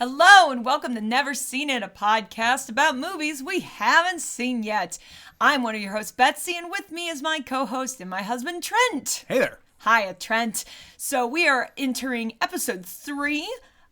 Hello and welcome to Never Seen It, a podcast about movies we haven't seen yet. I'm one of your hosts, Betsy, and with me is my co-host and my husband, Trent. Hey there. Hiya, Trent. So we are entering episode 3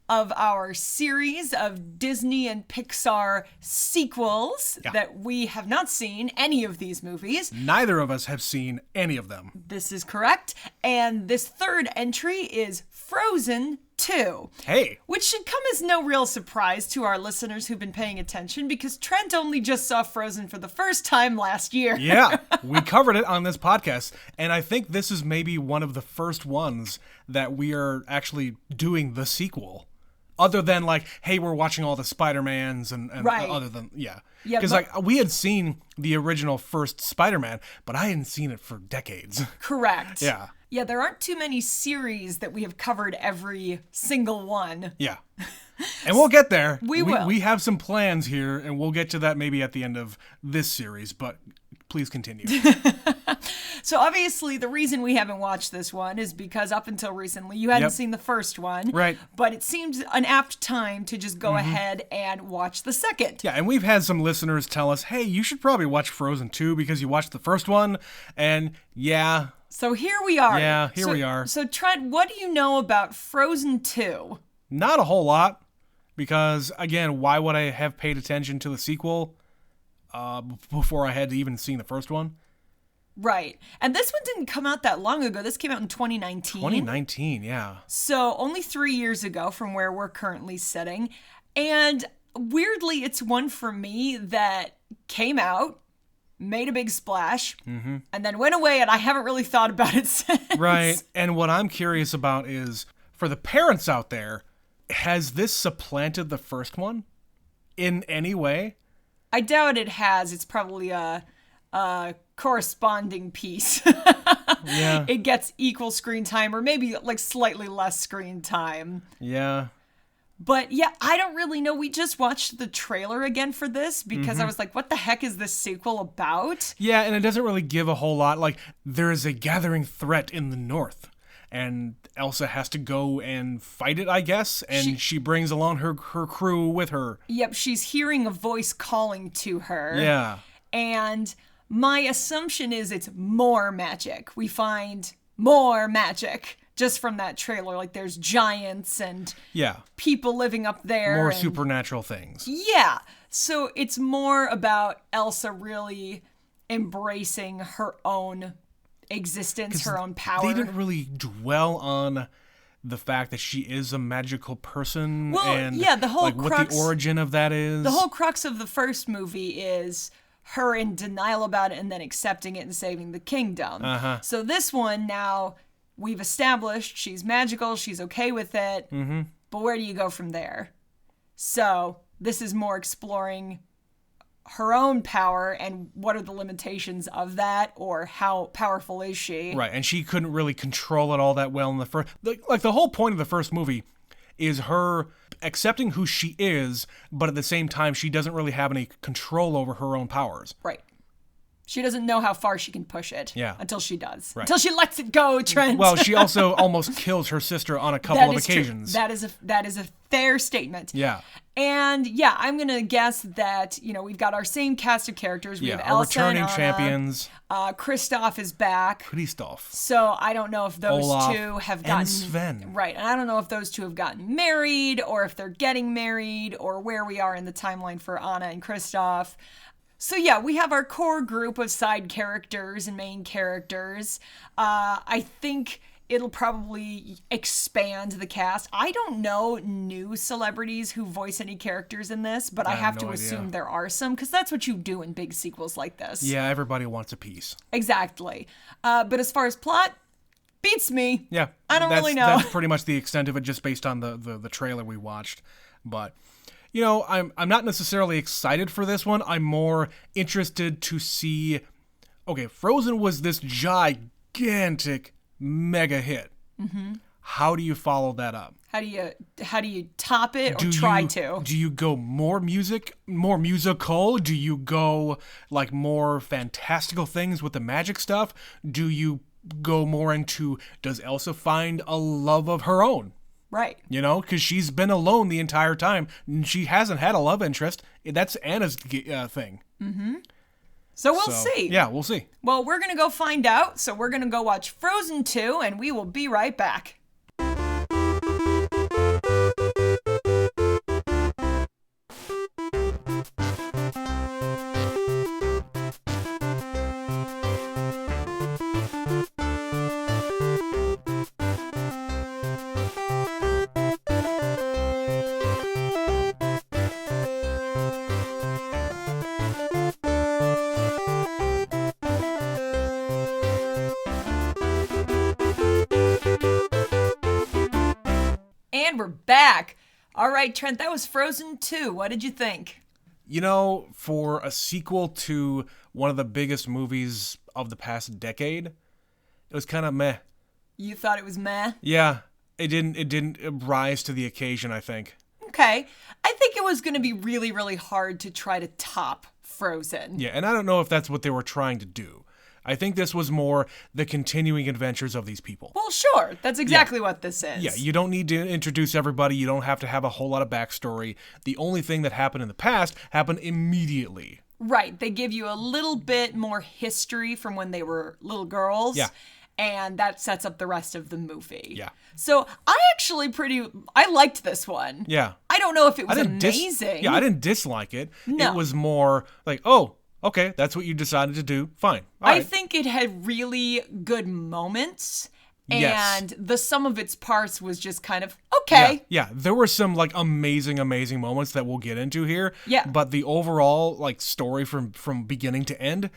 of our series of Disney and Pixar sequels that we have not seen any of these movies. Neither of us have seen any of them. This is correct. And this third entry is Frozen 2. Hey. Which should come as no real surprise to our listeners who've been paying attention because Trent only just saw Frozen for the first time last year. Yeah, we covered it on this podcast, and I think this is maybe one of the first ones that we are actually doing the sequel. Other than like, hey, we're watching all the Spider-Mans and right. Other than, Yeah, because like we had seen the original first Spider-Man, but I hadn't seen it for decades. Correct. Yeah. Yeah, there aren't too many series that we have covered every single one. Yeah. And we'll get there. We will. We have some plans here, and we'll get to that maybe at the end of this series, but please continue. So obviously the reason we haven't watched this one is because up until recently you hadn't seen the first one. Right. But it seemed an apt time to just go ahead and watch the second. Yeah, and we've had some listeners tell us, hey, you should probably watch Frozen 2 because you watched the first one. And yeah. So here we are. Yeah, here we are. So Trent, what do you know about Frozen 2? Not a whole lot. Because, again, why would I have paid attention to the sequel before I had even seen the first one? Right. And this one didn't come out that long ago. This came out in 2019. 2019, yeah. So only 3 years ago from where we're currently sitting. And weirdly, it's one for me that came out, made a big splash, and then went away, and I haven't really thought about it since. Right. And what I'm curious about is, for the parents out there, has this supplanted the first one in any way? I doubt it has. It's probably a corresponding piece. Yeah. It gets equal screen time or maybe like slightly less screen time. Yeah. But yeah, I don't really know. We just watched the trailer again for this because I was like, what the heck is this sequel about? Yeah, and it doesn't really give a whole lot. Like, there is a gathering threat in the north, and Elsa has to go and fight it, I guess, and she brings along her crew with her. Yep, she's hearing a voice calling to her. Yeah. And my assumption is it's more magic. We find more magic just from that trailer. Like there's giants and people living up there. More supernatural things. Yeah. So it's more about Elsa really embracing her own existence, her own power. They didn't really dwell on the fact that she is a magical person. Well, and yeah, the whole like crux, what the origin of that is. The whole crux of the first movie is her in denial about it and then accepting it and saving the kingdom. So this one now, we've established she's magical, she's okay with it, but where do you go from there? So this is more exploring her own power and what are the limitations of that, or how powerful is she? Right, and she couldn't really control it all that well in the first. Like the whole point of the first movie is her accepting who she is, but at the same time, she doesn't really have any control over her own powers. Right. She doesn't know how far she can push it. Yeah. Until she does. Right. Until she lets it go, Trent. Well, she also almost kills her sister on a couple of occasions. True. That is a fair statement. Yeah. And yeah, I'm going to guess that, we've got our same cast of characters. We have Elsa returning and Anna. champions. Kristoff is back. Kristoff. So I don't know if those Olaf two have gotten... and Sven. Right. And I don't know if those two have gotten married or if they're getting married or where we are in the timeline for Anna and Kristoff. So yeah, we have our core group of side characters and main characters. I think it'll probably expand the cast. I don't know new celebrities who voice any characters in this, but I have to assume there are some, because that's what you do in big sequels like this. Yeah, everybody wants a piece. Exactly. But as far as plot, beats me. Yeah. I don't really know. That's pretty much the extent of it, just based on the trailer we watched. But... I'm not necessarily excited for this one. I'm more interested to see, okay, Frozen was this gigantic mega hit. How do you follow that up? How do you top it or try to? Do you go more musical? Do you go like more fantastical things with the magic stuff? Do you go more into, does Elsa find a love of her own? Right. You know, because she's been alone the entire time. And she hasn't had a love interest. That's Anna's thing. So we'll see. Yeah, we'll see. Well, we're going to go find out. So we're going to go watch Frozen 2, and we will be right back. And we're back. All right, Trent, that was Frozen 2. What did you think? You know, for a sequel to one of the biggest movies of the past decade, it was kind of meh. You thought it was meh? Yeah, it didn't rise to the occasion, I think. Okay. I think it was going to be really, really hard to try to top Frozen. Yeah, and I don't know if that's what they were trying to do. I think this was more the continuing adventures of these people. Well, sure. That's exactly what this is. Yeah, you don't need to introduce everybody. You don't have to have a whole lot of backstory. The only thing that happened in the past happened immediately. Right. They give you a little bit more history from when they were little girls. Yeah. And that sets up the rest of the movie. Yeah. So I liked this one. Yeah. I don't know if it was amazing. I didn't dislike it. No. It was more like, oh, okay, that's what you decided to do. Fine. All I right. think it had really good moments. Yes. And the sum of its parts was just kind of okay. Yeah, there were some like amazing moments that we'll get into here. Yeah. But the overall like story from beginning to end,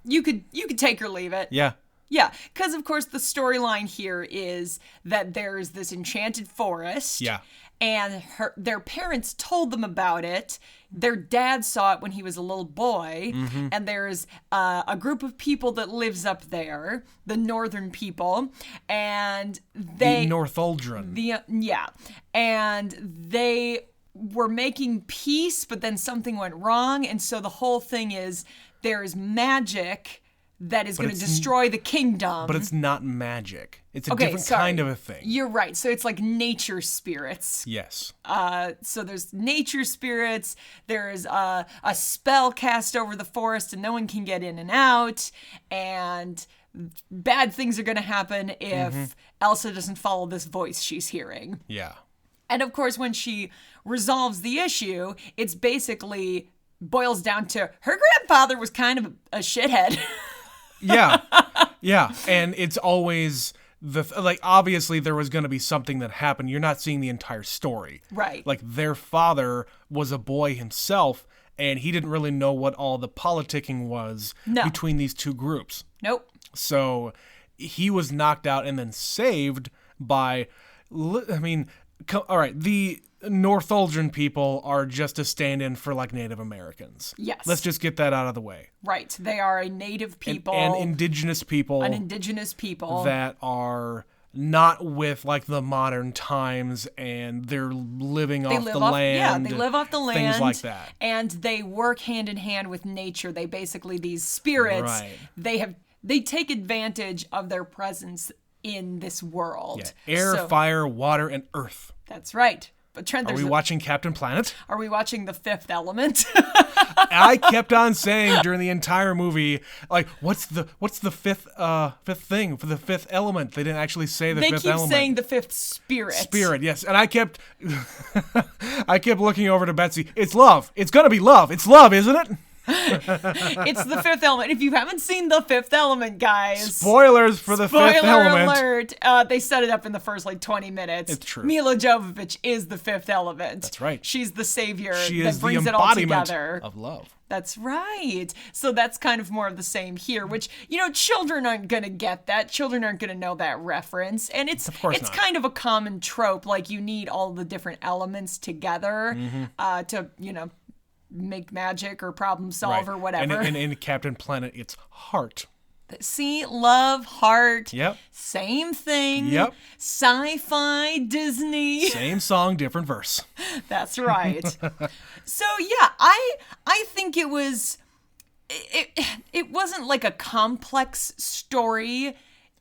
You could take or leave it. yeah. Yeah, because of course the storyline here is that there's this enchanted forest. Yeah. And their parents told them about it. Their dad saw it when he was a little boy. Mm-hmm. And there's a group of people that lives up there, the northern people, and they The Northuldren. and they were making peace, but then something went wrong, and so the whole thing is there is magic that is going to destroy the kingdom. But it's not magic. It's a Okay, different sorry. kind of a thing. You're right. So it's like nature spirits. Yes. So there's nature spirits. There's a spell cast over the forest, and no one can get in and out. And bad things are going to happen if Elsa doesn't follow this voice she's hearing. Yeah. And of course, when she resolves the issue, it's basically boils down to her grandfather was kind of a shithead. Yeah. Yeah. And it's always obviously there was going to be something that happened. You're not seeing the entire story. Right. Like their father was a boy himself, and he didn't really know what all the politicking was between these two groups. Nope. So he was knocked out and then saved by, all right, the Northuldren people are just a stand-in for like Native Americans. Yes. Let's just get that out of the way. Right. They are a native people. And indigenous people. An indigenous people. That are not with like the modern times, and they're living off the land. Yeah, they live off the land. Things like that. And they work hand in hand with nature. They basically, these spirits, Right. they take advantage of their presence in this world. Yeah. Air, So, fire, water, and earth. That's right. But Trent, Are we watching Captain Planet? Are we watching The Fifth Element? I kept on saying during the entire movie, like, what's the fifth thing for the fifth element? They didn't actually say the fifth element. They keep saying the fifth spirit. Spirit, yes. And I kept looking over to Betsy. It's love. It's gonna be love. It's love, isn't it? It's the fifth element. If you haven't seen the fifth element, guys. Spoilers for the fifth element. Spoiler alert. They set it up in the first 20 minutes. It's true. Mila Jovovich is the fifth element. That's right. She's the savior She that is the brings it all embodiment together. of love. That's right. So that's kind of more of the same here, which, children aren't going to get that. Children aren't going to know that reference. And it's not. kind of a common trope. Like, you need all the different elements together to, make magic or problem solve or whatever. And in Captain Planet, it's heart. See, love, heart. Yep. Same thing. Yep. Sci-fi, Disney. Same song, different verse. That's right. So yeah, I think it was. It wasn't like a complex story.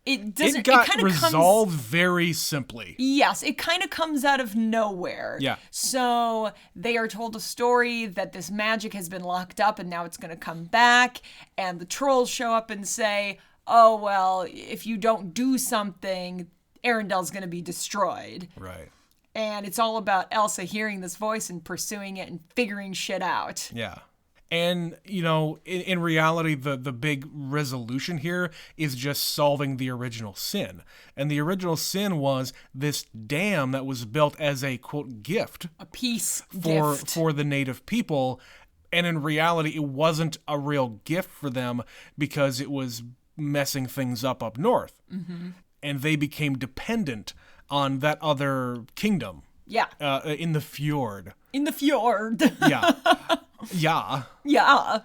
it doesn't. It got kind of resolved very simply. Yes, it kind of comes out of nowhere. Yeah. So they are told a story that this magic has been locked up and now it's going to come back. And the trolls show up and say, oh, well, if you don't do something, Arendelle's going to be destroyed. Right. And it's all about Elsa hearing this voice and pursuing it and figuring shit out. Yeah. And, you know, in reality, the big resolution here is just solving the original sin. And the original sin was this dam that was built as a, quote, gift. A peace gift. For the native people. And in reality, it wasn't a real gift for them because it was messing things up north. Mm-hmm. And they became dependent on that other kingdom. Yeah. In the fjord. In the fjord. Yeah. Yeah. Yeah.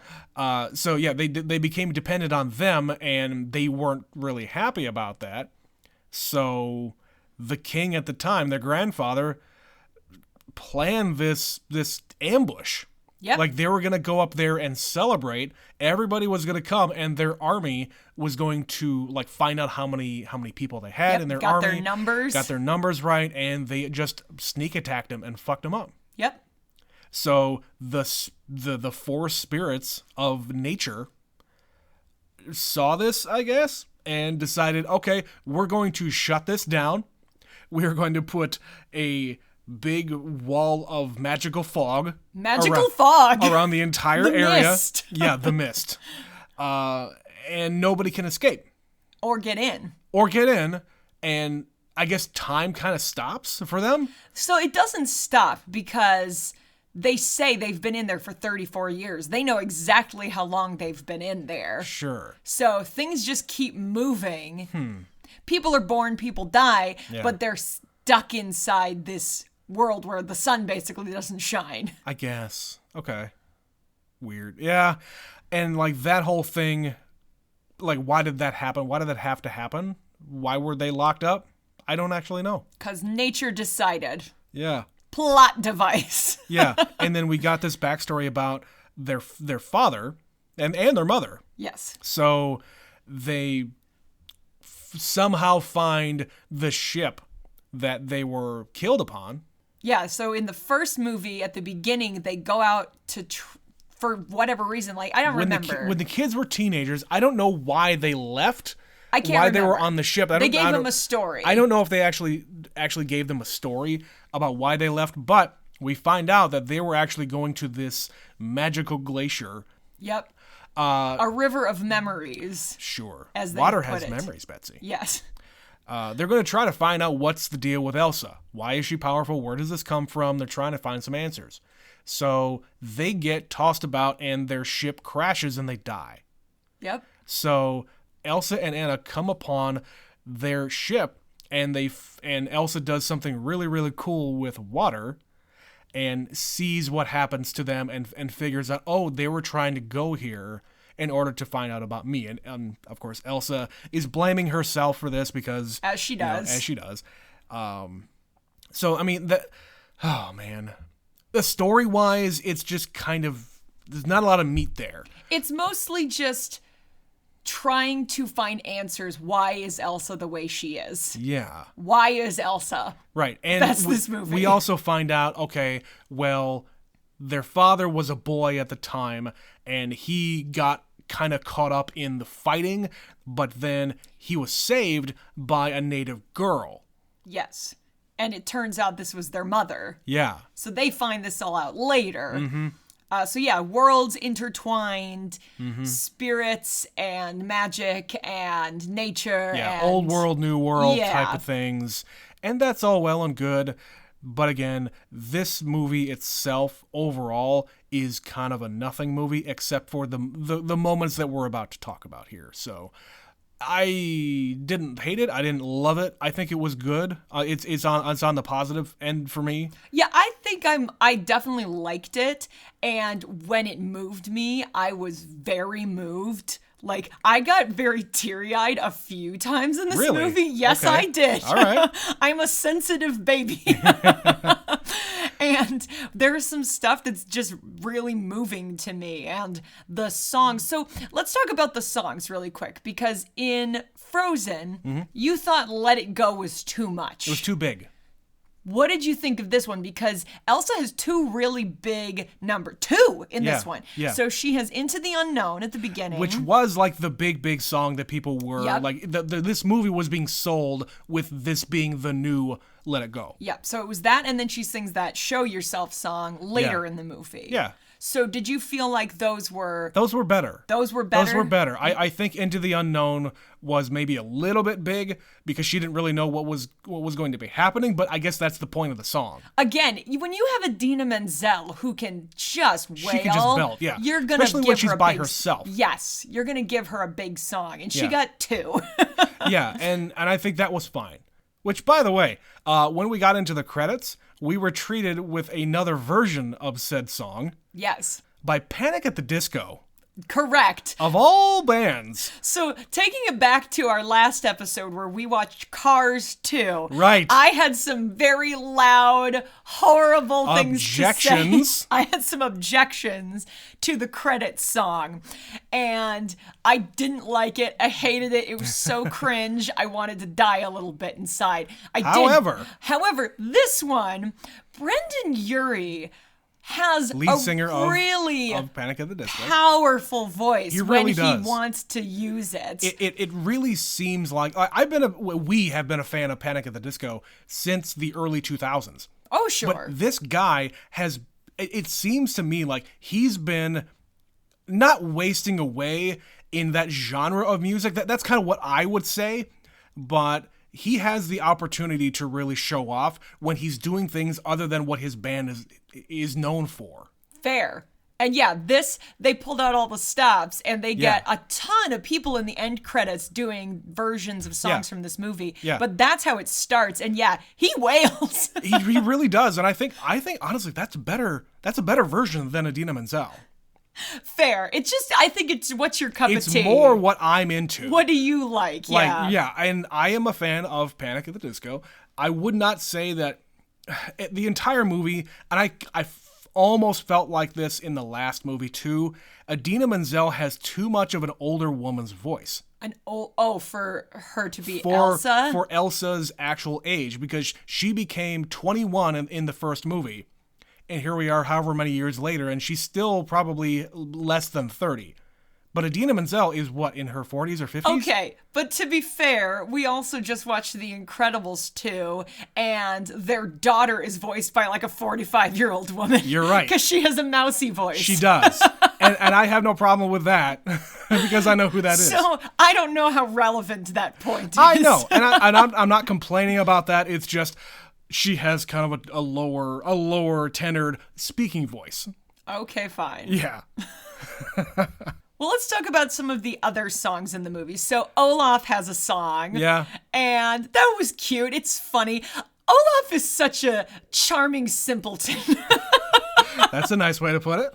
So yeah, they became dependent on them, and they weren't really happy about that. So the king at the time, their grandfather, planned this ambush. Yep. Like they were gonna go up there and celebrate. Everybody was gonna come, and their army was going to like find out how many people they had in their army. Got their numbers right, and they just sneak attacked them and fucked them up. Yep. So the four spirits of nature saw this, I guess, and decided, okay, we're going to shut this down. We're going to put a big wall of magical fog. Around the entire area. Mist. Yeah, the mist. And nobody can escape. Or get in. And I guess time kind of stops for them. So it doesn't stop because they say they've been in there for 34 years. They know exactly how long they've been in there. Sure. So things just keep moving. People are born, people die, but they're stuck inside this world where the sun basically doesn't shine. I guess. Okay. Weird. Yeah. And like that whole thing, like why did that happen? Why did that have to happen? Why were they locked up? I don't actually know. Because nature decided. Yeah. Plot device. Yeah. And then we got this backstory about their father and their mother. Yes. So they somehow find the ship that they were killed upon. Yeah, so in the first movie, at the beginning, they go out to, for whatever reason, like, I don't remember. When the kids were teenagers, I don't know why they left. I can't why remember. They were on the ship. They gave them a story. I don't know if they actually gave them a story about why they left, but we find out that they were actually going to this magical glacier. Yep. A river of memories. Sure. As they Water put has it. memories, Betsy. Yes. They're going to try to find out what's the deal with Elsa. Why is she powerful? Where does this come from? They're trying to find some answers. So they get tossed about and their ship crashes and they die. Yep. So Elsa and Anna come upon their ship and Elsa does something really, really cool with water and sees what happens to them and figures out, oh, they were trying to go here in order to find out about me. And of course, Elsa is blaming herself for this because... As she does. So, I mean, oh, man. The story-wise, it's just kind of... There's not a lot of meat there. It's mostly just trying to find answers. Why is Elsa the way she is? Yeah. Why is Elsa? Right. And that's this movie. We also find out, okay, well, their father was a boy at the time, and he got kind of caught up in the fighting, but then he was saved by a native girl. Yes. And it turns out this was their mother. Yeah. So they find this all out later. Mm-hmm. So yeah, worlds intertwined, spirits and magic and nature. Yeah, and old world, new world type of things. And that's all well and good. But again, this movie itself overall is kind of a nothing movie except for the moments that we're about to talk about here. So I didn't hate it. I didn't love it. I think it was good. It's on the positive end for me. Yeah, I think I definitely liked it. And when it moved me, I was very moved. Like, I got very teary-eyed a few times in this movie. Yes, okay. I did. All right. I'm a sensitive baby. And there's some stuff that's just really moving to me, and the songs. So let's talk about the songs really quick, because in Frozen, you thought Let It Go was too much. It was too big. What did you think of this one? Because Elsa has two really big two in this one. Yeah. So she has Into the Unknown at the beginning. Which was like the big song that people were Yep. like, this movie was being sold with this being the new Let It Go. Yep. So it was that, and then she sings that Show Yourself song later Yeah. in the movie. Yeah. So did you feel like those were better. Those were better? Those were better. I think Into the Unknown was maybe a little bit big because she didn't really know what was going to be happening, but I guess that's the point of the song. Again, when you have Idina Menzel who can just wail, She can just belt, yeah. You're gonna Especially give when she's her a by big, herself. Yes, you're gonna give her a big song, and she Yeah. got two. Yeah, and I think that was fine. Which, by the way, when we got into the credits, we were treated with another version of said song Yes, by Panic at the Disco. correct. Of all bands. So, taking it back to our last episode where we watched Cars 2. Right. I had some very loud, horrible things to Objections. say. I had some objections to the credits song. And I didn't like it. I hated it. It was so cringe. I wanted to die a little bit inside. However, this one, Brendan Urie has Lead singer really of Panic at the Disco. powerful voice really when does. he wants to use it. It really seems like we have been a fan of Panic at the Disco since the early 2000s. Oh, sure. But this guy has, it seems to me like he's been not wasting away in that genre of music. That's kind of what I would say, but he has the opportunity to really show off when he's doing things other than what his band is known for. Fair. And yeah, they pulled out all the stops, and they get a ton of people in the end credits doing versions of songs from this movie. Yeah. But that's how it starts. And yeah, he wails. he really does, and I think honestly that's a better version than Idina Menzel. Fair. It's just, I think it's what's your cup of tea. It's more what I'm into. What do you like? Yeah. And I am a fan of Panic at the Disco. I would not say that the entire movie, and I almost felt like this in the last movie too, Idina Menzel has too much of an older woman's voice. For her to be Elsa? For Elsa's actual age, because she became 21 in the first movie. And here we are however many years later, and she's still probably less than 30. But Idina Menzel is what, in her 40s or 50s? Okay, but to be fair, we also just watched The Incredibles 2, and their daughter is voiced by like a 45-year-old woman. You're right. Because she has a mousy voice. She does. and I have no problem with that, because I know who that is. So I don't know how relevant that point is. I know, and I'm not complaining about that. It's just she has kind of a lower tenured speaking voice. Okay, fine. Yeah. Well, let's talk about some of the other songs in the movie. So Olaf has a song. Yeah. And that was cute. It's funny. Olaf is such a charming simpleton. That's a nice way to put it.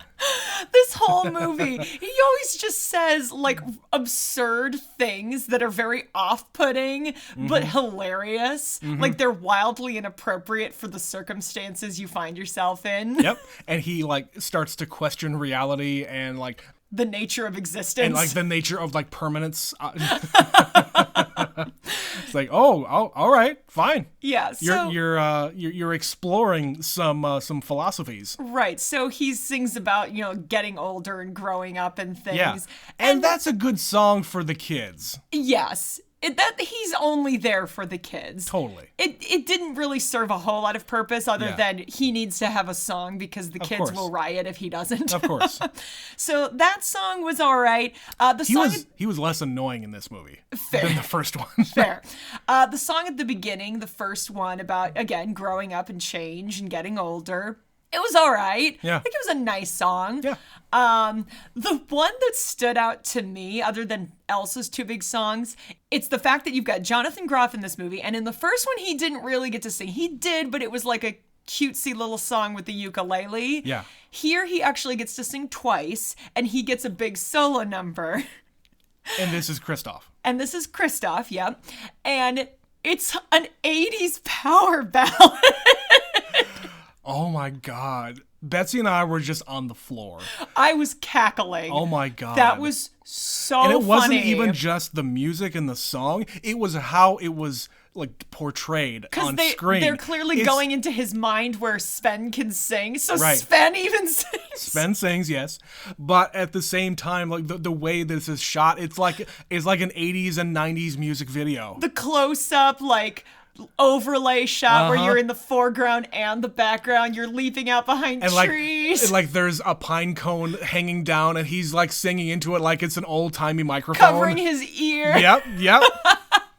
This whole movie, he always just says like absurd things that are very off-putting, but hilarious. Like they're wildly inappropriate for the circumstances you find yourself in. Yep. And he like starts to question reality and like The nature of existence. and like the nature of like permanence. It's like, oh, all right, fine. Yeah, so You're exploring some philosophies. right. So he sings about, getting older and growing up and things. Yeah, and that's a good song for the kids. Yes. He's only there for the kids. Totally. It didn't really serve a whole lot of purpose other Yeah. than he needs to have a song because the kids course. will riot if he doesn't. Of course. So that song was all right. He was less annoying in this movie Fair. than the first one. Fair. The song at the beginning, the first one about, again, growing up and change and getting older. It was all right. Yeah. I think it was a nice song. Yeah. The one that stood out to me, other than Elsa's two big songs, it's the fact that you've got Jonathan Groff in this movie. And in the first one, he didn't really get to sing. He did, but it was like a cutesy little song with the ukulele. Yeah. Here, he actually gets to sing twice, and he gets a big solo number. And this is Christoph. And this is Christoph, yep. And it's an 80s power ballad. Oh my God. Betsy and I were just on the floor. I was cackling. Oh my God. That was so funny. And it wasn't even just the music and the song. It was how it was like portrayed on screen. They're clearly going into his mind where Sven can sing. So Right. Sven even sings. Sven sings, yes, but at the same time, like the way this is shot, it's like an 80s and 90s music video. The close-up, like, overlay shot where you're in the foreground and the background. You're leaping out behind trees. And like there's a pine cone hanging down, and he's like singing into it like it's an old-timey microphone. Covering his ear. Yep.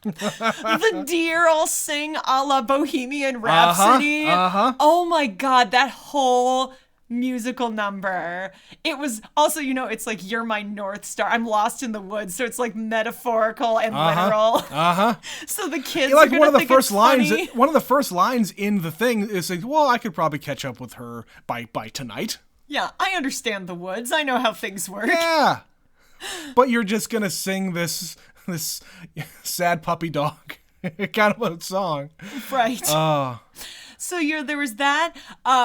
The deer all sing a la Bohemian Rhapsody. Oh my God, that whole musical number. It was also, it's like You're My North Star. I'm lost in the woods, so it's like metaphorical and literal. So the kids like are gonna one of the think first it's lines. funny. One of the first lines in the thing is like, "Well, I could probably catch up with her by tonight." Yeah, I understand the woods. I know how things work. Yeah, but you're just gonna sing this sad puppy dog kind of a song, Right. So there was that,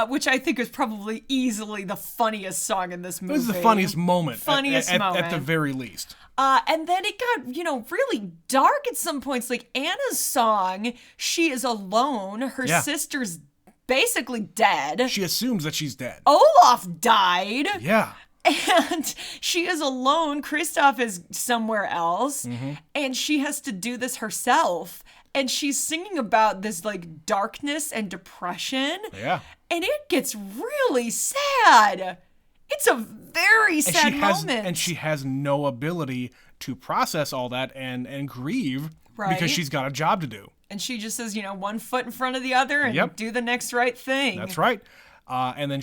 which I think is probably easily the funniest song in this movie. It was the funniest moment. Funniest moment. At the very least. And then it got, really dark at some points. Like Anna's song, She Is Alone. Her sister's basically dead. She assumes that she's dead. Olaf died. Yeah. And she is alone. Kristoff is somewhere else. And she has to do this herself. And she's singing about this like darkness and depression. Yeah. And it gets really sad. It's a very sad moment. And she has no ability to process all that and grieve because she's got a job to do. And she just says, one foot in front of the other and do the next right thing. That's right. And then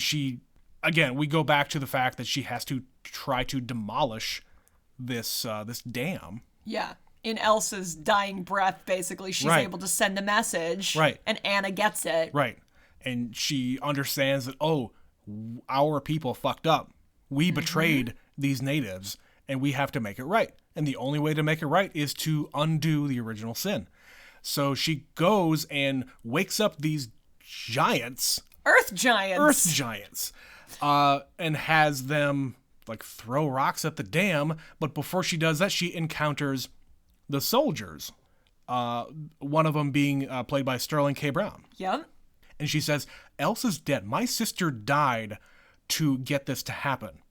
again, we go back to the fact that she has to try to demolish this dam. Yeah. In Elsa's dying breath, basically, she's able to send a message. Right. And Anna gets it. Right. And she understands that, our people fucked up. We betrayed these natives, and we have to make it right. And the only way to make it right is to undo the original sin. So she goes and wakes up these giants. Earth giants. And has them like throw rocks at the dam. But before she does that, she encounters the soldiers. One of them being played by Sterling K. Brown. Yep. And she says, Elsa's dead. My sister died to get this to happen.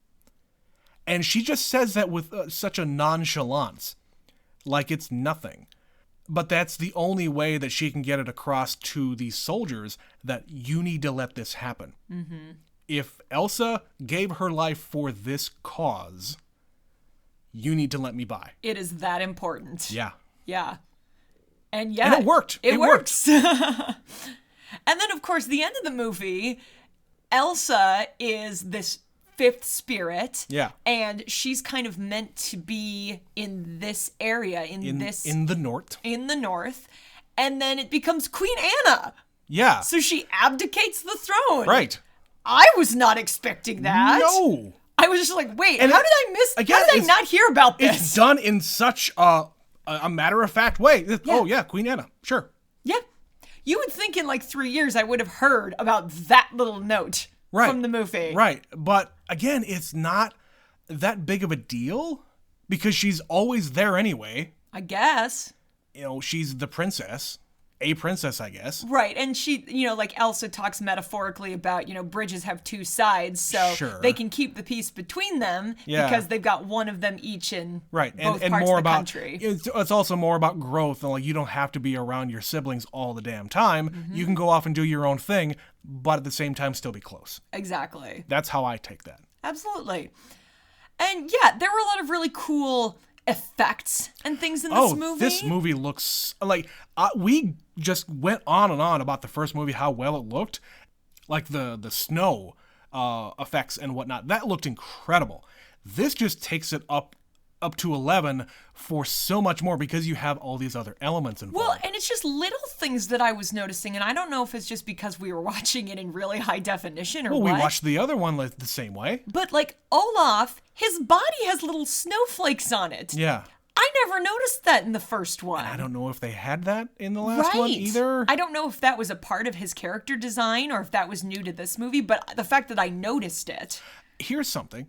And she just says that with such a nonchalance, like it's nothing. But that's the only way that she can get it across to these soldiers that you need to let this happen. If Elsa gave her life for this cause, you need to let me by. It is that important. Yeah. Yeah. And it worked. It works. And then, of course, the end of the movie, Elsa is this fifth spirit. Yeah. And she's kind of meant to be in this area, in the north. In the north. And then it becomes Queen Anna. Yeah. So she abdicates the throne. Right. I was not expecting that. No. I was just like, wait, and how did I miss? Again, how did I not hear about this? It's done in such a matter-of-fact way. Yeah. Oh, yeah, Queen Anna. Sure. Yeah. You would think in like 3 years I would have heard about that little note from the movie. Right. But again, it's not that big of a deal because she's always there anyway. I guess. She's the princess. A princess, I guess. Right. And she, like Elsa talks metaphorically about, bridges have two sides, so they can keep the peace between them because they've got one of them each in both parts more of the about, country. It's also more about growth, and like you don't have to be around your siblings all the damn time. You can go off and do your own thing, but at the same time still be close. Exactly. That's how I take that. Absolutely. And yeah, there were a lot of really cool effects and things in this movie. This movie looks like we just went on and on about the first movie, how well it looked, like the snow effects and whatnot. That looked incredible. This just takes it up to 11 for so much more because you have all these other elements involved. Well, and it's just little things that I was noticing, and I don't know if it's just because we were watching it in really high definition or what. Well, we watched the other one the same way. But like Olaf, his body has little snowflakes on it. Yeah. I never noticed that in the first one. I don't know if they had that in the last one either. I don't know if that was a part of his character design or if that was new to this movie, but the fact that I noticed it. Here's something.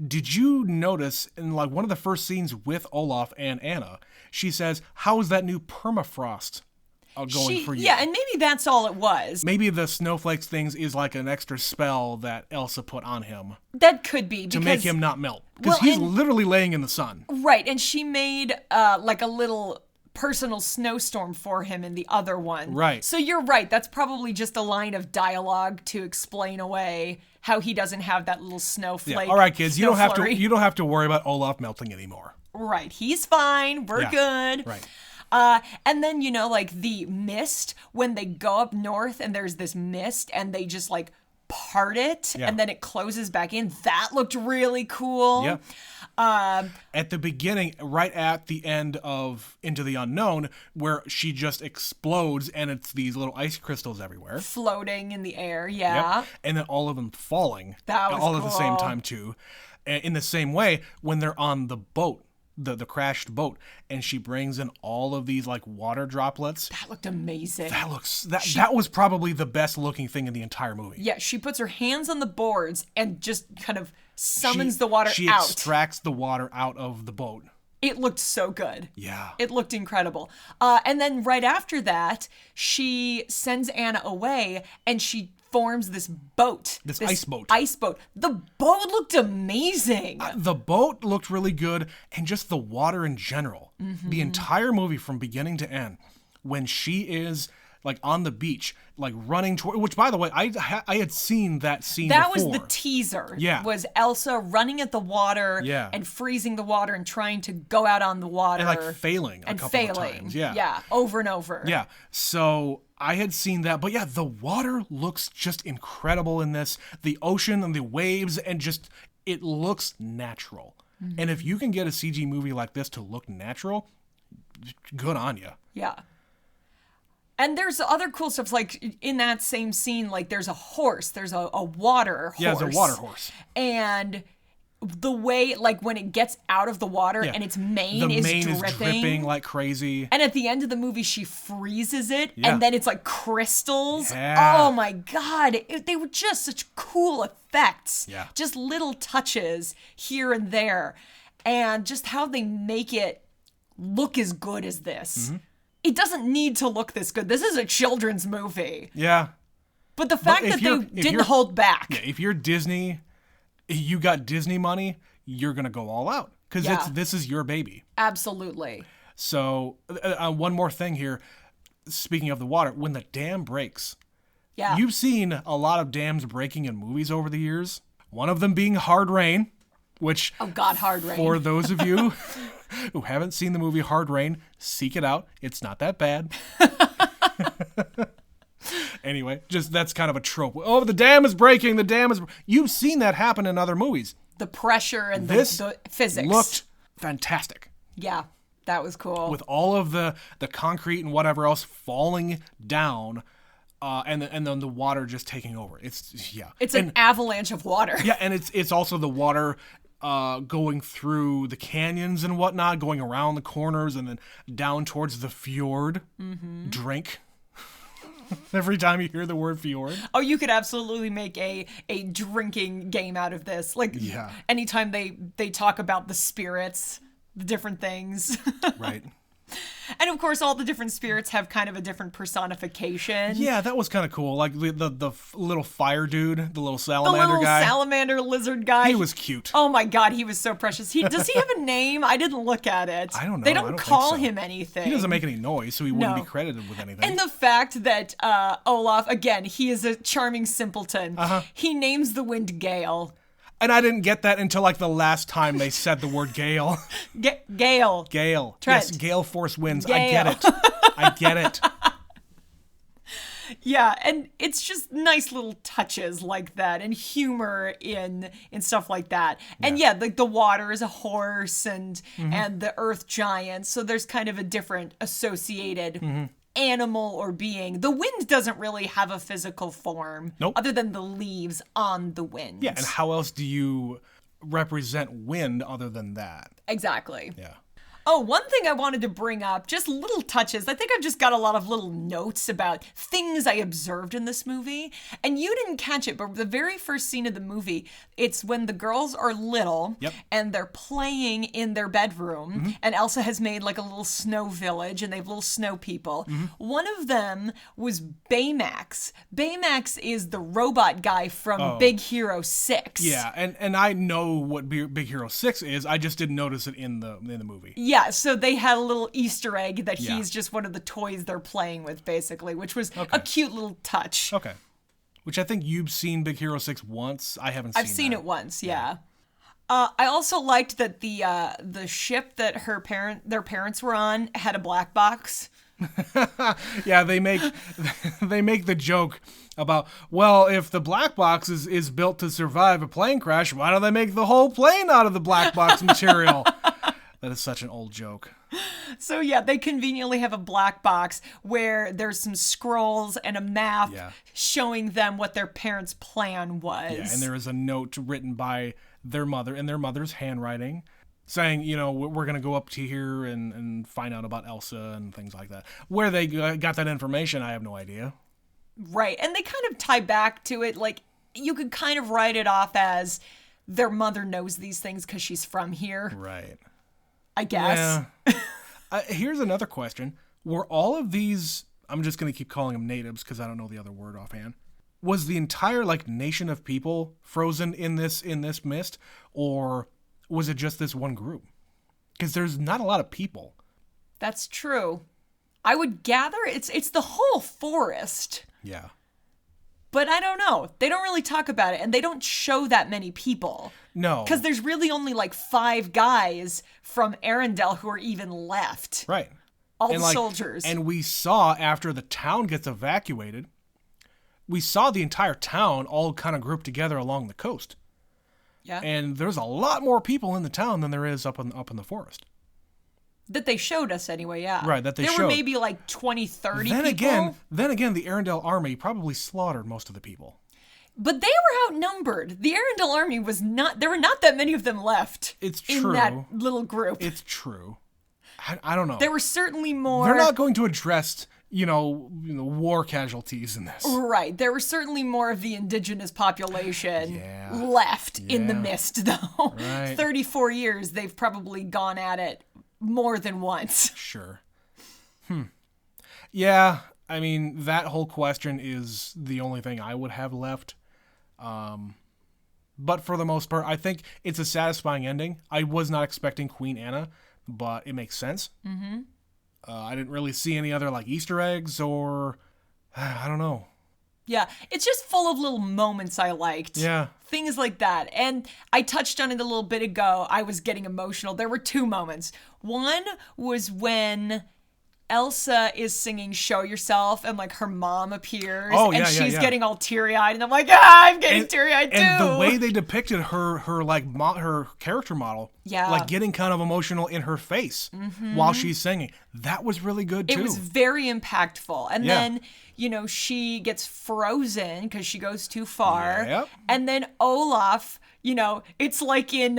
Did you notice in like one of the first scenes with Olaf and Anna, she says, "How is that new permafrost going for you?" Yeah, and maybe that's all it was. Maybe the snowflakes things is like an extra spell that Elsa put on him That could be. to make him not melt. Because he's literally laying in the sun. Right, and she made like a little personal snowstorm for him in the other one. Right. So you're right. That's probably just a line of dialogue to explain away how he doesn't have that little snowflake. Yeah. All right, kids, you don't have flurry. to. You don't have to worry about Olaf melting anymore. Right. He's fine. We're good. Right. And then, like the mist, when they go up north and there's this mist and they just like part it and then it closes back in. That looked really cool. Yeah. At the beginning, right at the end of Into the Unknown, where she just explodes and it's these little ice crystals everywhere. Floating in the air, yeah. Yep. And then all of them falling. That was all at the same cool. time, too. In the same way, when they're on the boat, the crashed boat, and she brings in all of these like water droplets. That looked amazing. That was probably the best looking thing in the entire movie. Yeah, she puts her hands on the boards and just kind of summons the water She out. extracts the water out of the boat. It looked so good. Yeah. It looked incredible. And then right after that, she sends Anna away and she forms this boat. This ice boat. Ice boat. The boat looked amazing. The boat looked really good, and just the water in general. Mm-hmm. The entire movie from beginning to end, when she is like on the beach, like running toward, which by the way, I had seen that scene That before. was the teaser. Yeah. Was Elsa running at the water and freezing the water and trying to go out on the water. And like failing a couple of times. Yeah. Yeah, over and over. Yeah. So I had seen that, but yeah, the water looks just incredible in this. The ocean and the waves and just, it looks natural. Mm-hmm. And if you can get a CG movie like this to look natural, good on you. Yeah. And there's other cool stuff, like in that same scene, like there's a horse, there's a water horse. Yeah, it's a water horse. And the way, like when it gets out of the water and its mane is dripping like crazy. And at the end of the movie, she freezes it, and then it's like crystals. Yeah. Oh my God. They were just such cool effects. Yeah. Just little touches here and there. And just how they make it look as good as this. Mm-hmm. It doesn't need to look this good. This is a children's movie. Yeah. But the fact that they didn't hold back. Yeah, if you're Disney, you got Disney money, you're going to go all out. Because this is your baby. Absolutely. So, one more thing here. Speaking of the water, when the dam breaks. Yeah. You've seen a lot of dams breaking in movies over the years. One of them being Hard Rain, which... Oh, God, Hard Rain. For those of you who haven't seen the movie Hard Rain, seek it out. It's not that bad. Anyway, just that's kind of a trope. Oh, the dam is breaking. The dam is... You've seen that happen in other movies. The pressure and this the physics. Looked fantastic. Yeah, that was cool. With all of the concrete and whatever else falling down, and then the water just taking over. It's an avalanche of water. Yeah, and it's also the water going through the canyons and whatnot, going around the corners and then down towards the fjord. Mm-hmm. Drink. Every time you hear the word fjord. Oh, you could absolutely make a drinking game out of this. Like, anytime they talk about the spirits, the different things. Right. And of course, all the different spirits have kind of a different personification. Yeah, that was kind of cool. Like the little fire dude, the little salamander the little guy. Salamander lizard guy. He was cute. Oh my God, he was so precious. Does he have a name? I didn't look at it. I don't know. They don't call him anything. He doesn't make any noise, so he wouldn't be credited with anything. And the fact that Olaf, again, he is a charming simpleton. He names the wind Gale. And I didn't get that until like the last time they said the word gale. Gale. Gale. Trent. Yes, gale force winds. Gale. I get it. I get it. Yeah, and it's just nice little touches like that and humor in stuff like that. And like the water is a horse and the earth giant, so there's kind of a different associated animal or being. The wind doesn't really have a physical form other than the leaves on the wind. Yeah, and how else do you represent wind other than that? Exactly. Yeah. Oh, one thing I wanted to bring up, just little touches. I think I've just got a lot of little notes about things I observed in this movie. And you didn't catch it, but the very first scene of the movie, it's when the girls are little and they're playing in their bedroom. And Elsa has made like a little snow village and they have little snow people. One of them was Baymax. Baymax is the robot guy from Big Hero 6. Yeah, and I know what Big Hero 6 is. I just didn't notice it in the movie. Yeah, so they had a little Easter egg that he's just one of the toys they're playing with, basically, which was a cute little touch. Okay. Which I think you've seen Big Hero 6 once. I haven't seen I've seen it once, yeah. I also liked that the ship that their parents were on had a black box. Yeah, they make the joke about, well, if the black box is built to survive a plane crash, why don't they make the whole plane out of the black box material? That is such an old joke. So yeah, they conveniently have a black box where there's some scrolls and a map showing them what their parents' plan was. Yeah, and there is a note written by their mother in their mother's handwriting saying, we're going to go up to here and find out about Elsa and things like that. Where they got that information, I have no idea. Right, and they kind of tie back to it, like, you could kind of write it off as their mother knows these things because she's from here. Right. I guess. Yeah. Here's another question. Were all of these, I'm just going to keep calling them natives because I don't know the other word offhand. Was the entire nation of people frozen in this mist, or was it just this one group? Because there's not a lot of people. That's true. I would gather it's the whole forest. Yeah. But I don't know. They don't really talk about it, and they don't show that many people. No. Because there's really only 5 guys from Arendelle who are even left. Right. All the soldiers. And we saw, after the town gets evacuated, we saw the entire town all kind of grouped together along the coast. Yeah. And there's a lot more people in the town than there is up in the forest. That they showed us anyway, yeah. Right, that they showed. There were maybe 20, 30 then people. Then again, the Arendelle army probably slaughtered most of the people. But they were outnumbered. The Arendelle army was not, there were not that many of them left. It's true. In that little group. It's true. I don't know. There were certainly more. They're not going to address, war casualties in this. Right. There were certainly more of the indigenous population left in the mist, though. Right. 34 years, they've probably gone at it more than once. Sure. Yeah, I mean, that whole question is the only thing I would have left. But for the most part, I think it's a satisfying ending. I was not expecting Queen Anna, but it makes sense. Mm-hmm. I didn't really see any other Easter eggs or I don't know. Yeah, it's just full of little moments I liked. Yeah. Things like that. And I touched on it a little bit ago. I was getting emotional. There were 2 moments. One was when Elsa is singing Show Yourself and her mom appears and she's getting all teary-eyed and I'm like, I'm getting teary-eyed too. And the way they depicted her her character model, getting kind of emotional in her face while she's singing. That was really good too. It was very impactful. And then, she gets frozen because she goes too far. Yep. And then Olaf, it's like in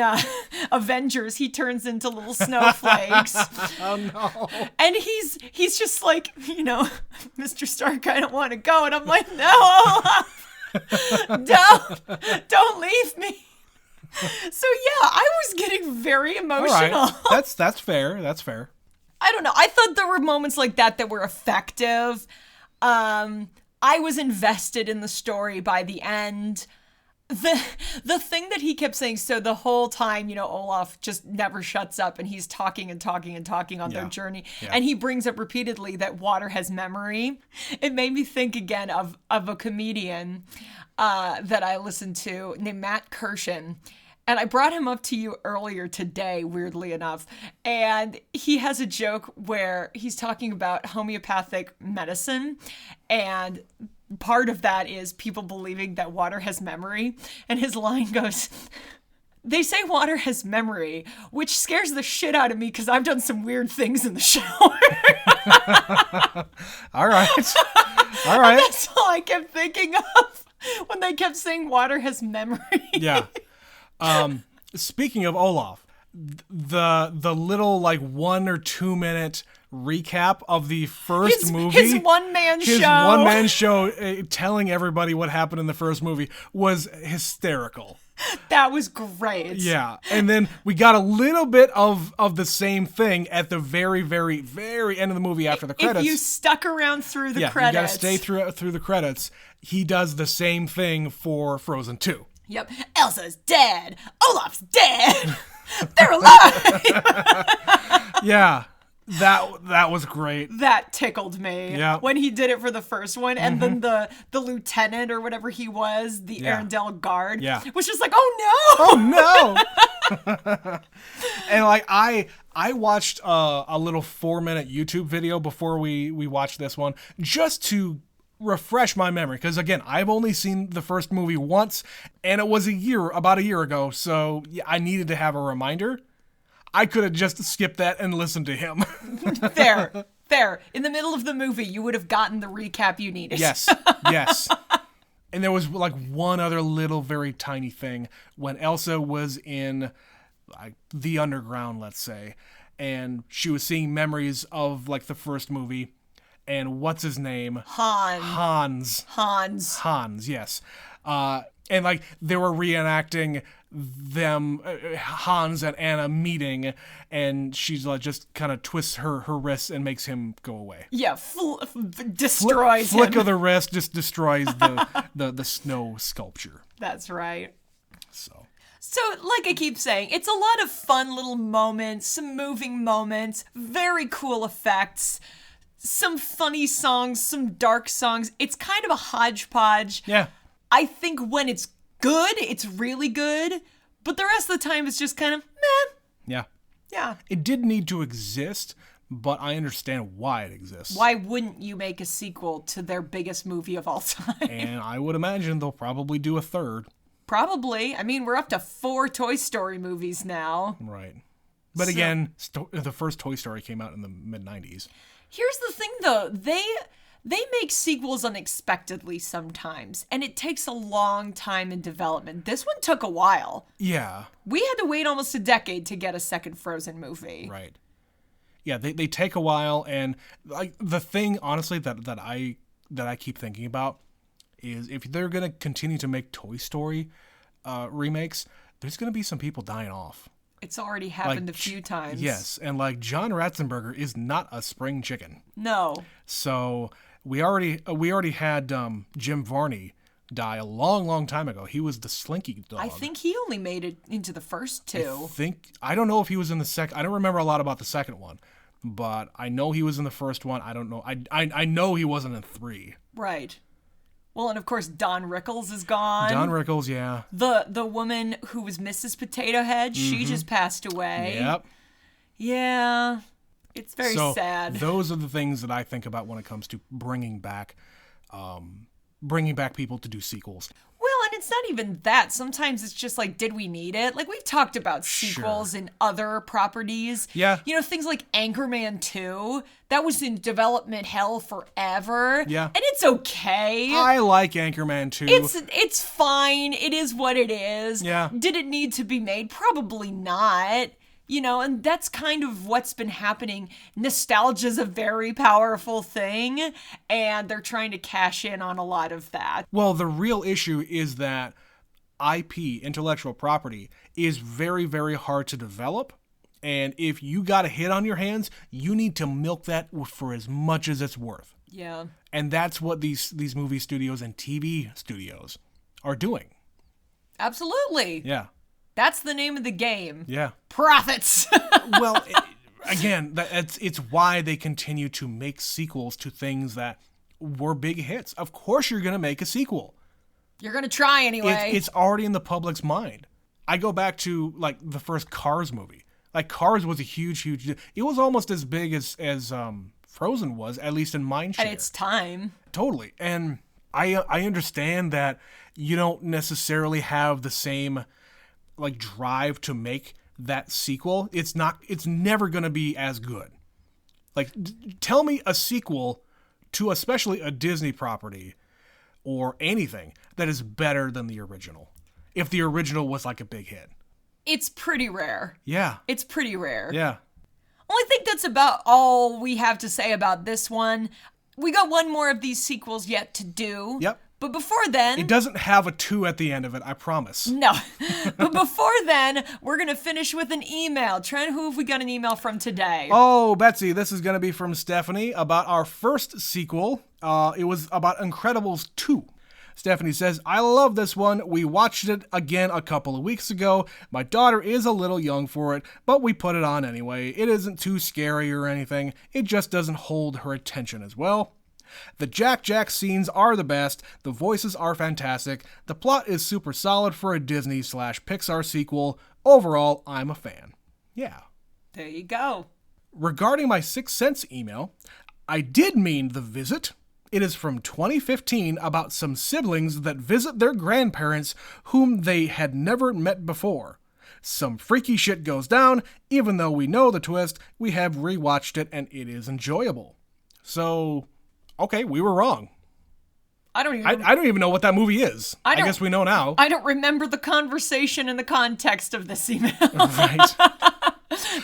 Avengers, he turns into little snowflakes. Oh no. And he's just like, Mr. Stark, I don't want to go. And I'm like, no, Olaf, don't leave me. So yeah, I was getting very emotional. All right. That's fair. That's fair. I don't know. I thought there were moments like that were effective. I was invested in the story by the end. The thing that he kept saying, so the whole time, Olaf just never shuts up and he's talking and talking and talking on their journey. Yeah. And he brings up repeatedly that water has memory. It made me think again of a comedian that I listened to named Matt Kirshen. And I brought him up to you earlier today, weirdly enough. And he has a joke where he's talking about homeopathic medicine. And part of that is people believing that water has memory. And his line goes, they say water has memory, which scares the shit out of me because I've done some weird things in the shower. All right. All right. And that's all I kept thinking of when they kept saying water has memory. Yeah. Speaking of Olaf, the little like 1 or 2 minute recap of the first movie, his one-man show telling everybody what happened in the first movie was hysterical. That was great. Yeah, and then we got a little bit of the same thing at the very, very, very end of the movie after the credits. If you stuck around through the credits. Yeah, you gotta stay through the credits. He does the same thing for Frozen 2. Yep. Elsa's dead. Olaf's dead. They're alive. Yeah. That was great. That tickled me. Yeah. When he did it for the first one, and then the lieutenant or whatever he was, the Arendelle guard, was just like, oh no, And like I watched a little 4-minute YouTube video before we watched this one just to refresh my memory, because again, I've only seen the first movie once, and it was about a year ago, so I needed to have a reminder. I could have just skipped that and listened to him. Fair. In the middle of the movie, you would have gotten the recap you needed. Yes. And there was like one other little very tiny thing when Elsa was in like the underground, let's say, and she was seeing memories of like the first movie, and what's his name? Hans, yes. And like they were reenacting them, Hans and Anna meeting, and she's like just kind of twists her wrists and makes him go away. Yeah, destroys him. Flick of the wrist just destroys the snow sculpture. That's right. So, like I keep saying, it's a lot of fun little moments, some moving moments, very cool effects, some funny songs, some dark songs. It's kind of a hodgepodge. Yeah. I think when it's good, it's really good, but the rest of the time it's just kind of meh. Yeah. It did need to exist, but I understand why it exists. Why wouldn't you make a sequel to their biggest movie of all time? And I would imagine they'll probably do a third. Probably. I mean, we're up to 4 Toy Story movies now. Right. But again, the first Toy Story came out in the mid-90s. Here's the thing, though. They make sequels unexpectedly sometimes, and it takes a long time in development. This one took a while. Yeah. We had to wait almost a decade to get a second Frozen movie. Right. Yeah, they take a while, and like the thing, honestly, that I keep thinking about is if they're gonna continue to make Toy Story remakes, there's gonna be some people dying off. It's already happened a few times. Yes, and like John Ratzenberger is not a spring chicken. No. So we already had Jim Varney die a long time ago. He was the Slinky dog. I think he only made it into the first 2. I don't know if he was in the second. I don't remember a lot about the second one, but I know he was in the first one. I don't know. I know he wasn't in 3. Right. Well, and of course, Don Rickles is gone. Don Rickles, yeah. The woman who was Mrs. Potato Head, she just passed away. Yep. Yeah. It's very sad. Those are the things that I think about when it comes to bringing back people to do sequels. Well, and it's not even that. Sometimes it's just like, did we need it? Like, we've talked about sequels in other properties. Yeah. You know, things like Anchorman 2. That was in development hell forever. Yeah. And it's okay. I like Anchorman 2. It's fine. It is what it is. Yeah. Did it need to be made? Probably not. You know, and that's kind of what's been happening. Nostalgia's a very powerful thing, and they're trying to cash in on a lot of that. Well, the real issue is that IP, intellectual property, is very, very hard to develop. And if you got a hit on your hands, you need to milk that for as much as it's worth. Yeah. And that's what these movie studios and TV studios are doing. Absolutely. Yeah. That's the name of the game. Yeah. Profits. Well, again, it's why they continue to make sequels to things that were big hits. Of course you're going to make a sequel. You're going to try anyway. It's already in the public's mind. I go back to, like, the first Cars movie. Like, Cars was a huge... It was almost as big as Frozen was, at least in mind share. At its time. Totally. And I understand that you don't necessarily have the same... like drive to make that sequel. It's never going to be as good. Like, tell me a sequel to especially a Disney property or anything that is better than the original. If the original was like a big hit. It's pretty rare. Yeah. It's pretty rare. Yeah. Well, I think that's about all we have to say about this one. We got one more of these sequels yet to do. Yep. But before then... It doesn't have a 2 at the end of it, I promise. No. But before then, we're going to finish with an email. Trent, who have we got an email from today? Oh, Betsy, this is going to be from Stephanie about our first sequel. It was about Incredibles 2. Stephanie says, I love this one. We watched it again a couple of weeks ago. My daughter is a little young for it, but we put it on anyway. It isn't too scary or anything. It just doesn't hold her attention as well. The Jack scenes are the best, the voices are fantastic, the plot is super solid for a Disney/Pixar sequel. Overall, I'm a fan. Yeah. There you go. Regarding my Sixth Sense email, I did mean The Visit. It is from 2015 about some siblings that visit their grandparents whom they had never met before. Some freaky shit goes down. Even though we know the twist, we have rewatched it and it is enjoyable. So... okay, we were wrong. I don't even know what that movie is. I guess we know now. I don't remember the conversation and the context of this email. Right.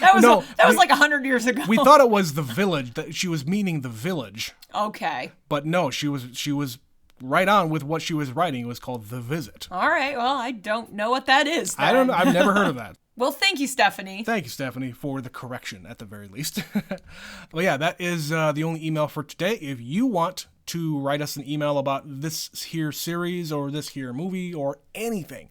That was like 100 years ago. We thought it was The Village, that she was meaning The Village. Okay. But no, she was right on with what she was writing. It was called The Visit. All right, well, I don't know what that is then. I don't know. I've never heard of that. Well, thank you, Stephanie. Thank you, Stephanie, for the correction, at the very least. Well, yeah, that is the only email for today. If you want to write us an email about this here series or this here movie or anything,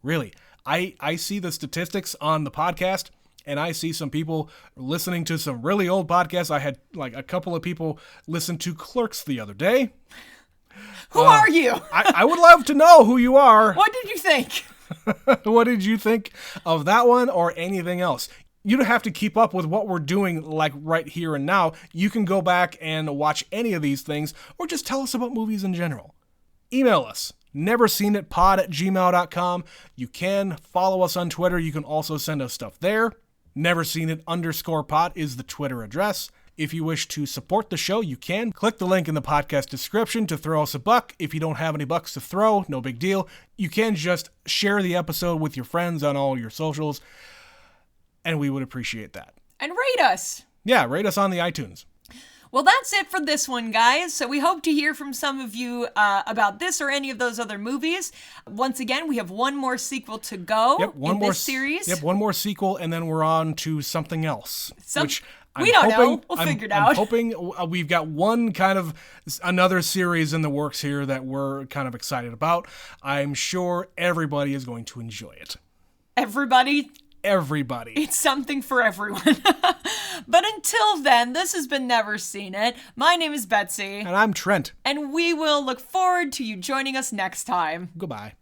really. I see the statistics on the podcast, and I see some people listening to some really old podcasts. I had like a couple of people listen to Clerks the other day. Who are you? I would love to know who you are. What did you think? What did you think of that one or anything else? You don't have to keep up with what we're doing like right here and now. You can go back and watch any of these things or just tell us about movies in general. Email us, neverseenitpod@gmail.com. You can follow us on Twitter. You can also send us stuff there. Neverseenit_pod is the Twitter address. If you wish to support the show, you can. Click the link in the podcast description to throw us a buck. If you don't have any bucks to throw, no big deal. You can just share the episode with your friends on all your socials, and we would appreciate that. And rate us. Yeah, rate us on the iTunes. Well, that's it for this one, guys. So we hope to hear from some of you about this or any of those other movies. Once again, we have one more sequel to go in this series. Yep, one more sequel, and then we're on to something else. Which... we don't know. We'll figure it out. I'm hoping we've got one kind of another series in the works here that we're kind of excited about. I'm sure everybody is going to enjoy it. Everybody? Everybody. It's something for everyone. But until then, this has been Never Seen It. My name is Betsy. And I'm Trent. And we will look forward to you joining us next time. Goodbye.